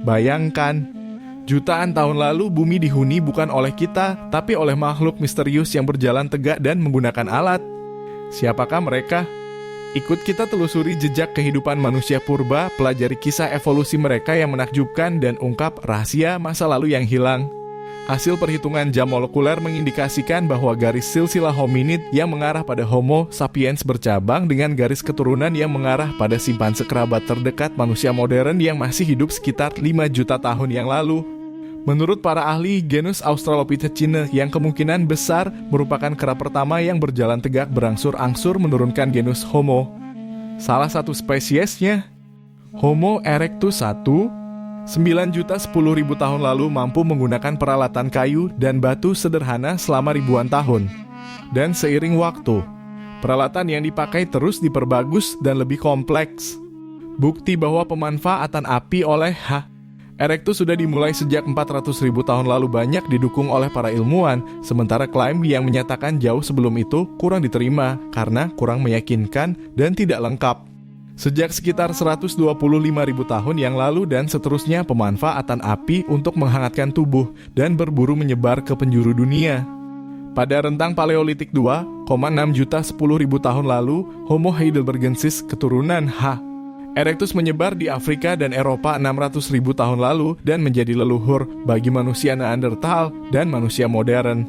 Bayangkan, jutaan tahun lalu bumi dihuni bukan oleh kita, tapi oleh makhluk misterius yang berjalan tegak dan menggunakan alat. Siapakah mereka? Ikut kita telusuri jejak kehidupan manusia purba, pelajari kisah evolusi mereka yang menakjubkan, dan ungkap rahasia masa lalu yang hilang. Hasil perhitungan jam molekuler mengindikasikan bahwa garis silsilah hominid yang mengarah pada Homo sapiens bercabang dengan garis keturunan yang mengarah pada simpanse kerabat terdekat manusia modern yang masih hidup sekitar 5 juta tahun yang lalu. Menurut para ahli, genus Australopithecine yang kemungkinan besar merupakan kera pertama yang berjalan tegak berangsur-angsur menurunkan genus Homo. Salah satu spesiesnya, Homo erectus I, 9.010.000 tahun lalu mampu menggunakan peralatan kayu dan batu sederhana selama ribuan tahun. Dan seiring waktu, peralatan yang dipakai terus diperbagus dan lebih kompleks. Bukti bahwa pemanfaatan api oleh Erectus sudah dimulai sejak 400.000 tahun lalu banyak didukung oleh para ilmuwan, sementara klaim yang menyatakan jauh sebelum itu kurang diterima karena kurang meyakinkan dan tidak lengkap. Sejak sekitar 125.000 tahun yang lalu dan seterusnya pemanfaatan api untuk menghangatkan tubuh dan berburu menyebar ke penjuru dunia. Pada rentang Paleolitik 2,6 juta 10.000 tahun lalu, Homo heidelbergensis keturunan Erectus menyebar di Afrika dan Eropa 600.000 tahun lalu dan menjadi leluhur bagi manusia Neanderthal dan manusia modern.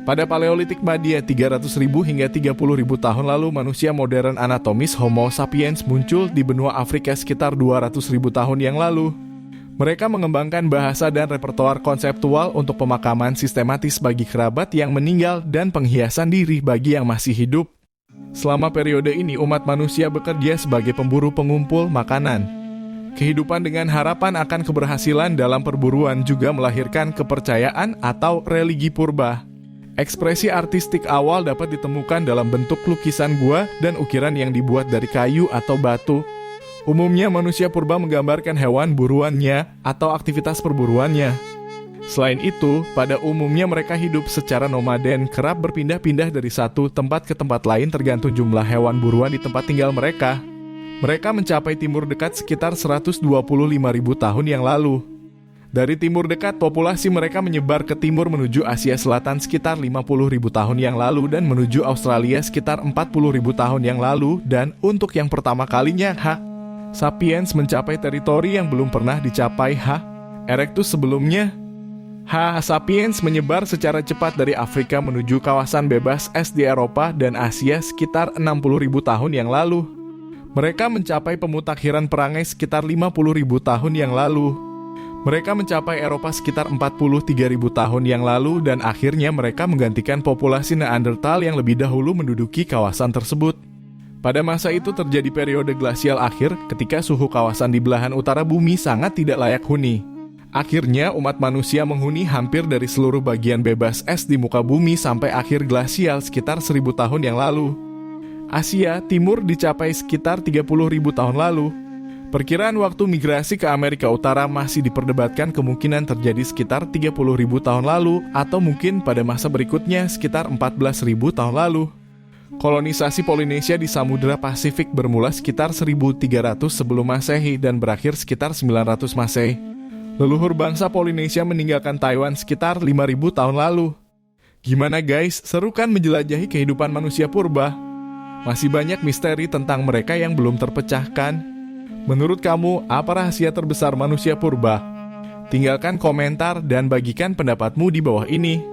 Pada Paleolitik Madia 300.000 hingga 30.000 tahun lalu, manusia modern anatomis Homo sapiens muncul di benua Afrika sekitar 200.000 tahun yang lalu. Mereka mengembangkan bahasa dan repertoar konseptual untuk pemakaman sistematis bagi kerabat yang meninggal dan penghiasan diri bagi yang masih hidup. Selama periode ini, umat manusia bekerja sebagai pemburu pengumpul makanan. Kehidupan dengan harapan akan keberhasilan dalam perburuan juga melahirkan kepercayaan atau religi purba. Ekspresi artistik awal dapat ditemukan dalam bentuk lukisan gua dan ukiran yang dibuat dari kayu atau batu. Umumnya manusia purba menggambarkan hewan buruannya atau aktivitas perburuannya. Selain itu, pada umumnya mereka hidup secara nomaden, kerap berpindah-pindah dari satu tempat ke tempat lain tergantung jumlah hewan buruan di tempat tinggal mereka. Mereka mencapai timur dekat sekitar 125.000 tahun yang lalu. Dari timur dekat, populasi mereka menyebar ke timur menuju Asia Selatan sekitar 50.000 tahun yang lalu dan menuju Australia sekitar 40.000 tahun yang lalu, dan untuk yang pertama kalinya, Sapiens mencapai teritori yang belum pernah dicapai Erectus sebelumnya. Sapiens menyebar secara cepat dari Afrika menuju kawasan bebas es di Eropa dan Asia sekitar 60.000 tahun yang lalu. Mereka mencapai pemutakhiran perangai sekitar 50.000 tahun yang lalu. Mereka mencapai Eropa sekitar 43.000 tahun yang lalu dan akhirnya mereka menggantikan populasi Neanderthal yang lebih dahulu menduduki kawasan tersebut. Pada masa itu terjadi periode glasial akhir ketika suhu kawasan di belahan utara bumi sangat tidak layak huni. Akhirnya umat manusia menghuni hampir dari seluruh bagian bebas es di muka bumi sampai akhir glasial sekitar 1.000 tahun yang lalu. Asia Timur dicapai sekitar 30.000 tahun lalu. Perkiraan waktu migrasi ke Amerika Utara masih diperdebatkan, kemungkinan terjadi sekitar 30.000 tahun lalu atau mungkin pada masa berikutnya sekitar 14.000 tahun lalu. Kolonisasi Polinesia di Samudra Pasifik bermula sekitar 1.300 sebelum Masehi dan berakhir sekitar 900 Masehi. Leluhur bangsa Polinesia meninggalkan Taiwan sekitar 5.000 tahun lalu. Gimana guys, seru kan menjelajahi kehidupan manusia purba? Masih banyak misteri tentang mereka yang belum terpecahkan. Menurut kamu, apa rahasia terbesar manusia purba? Tinggalkan komentar dan bagikan pendapatmu di bawah ini.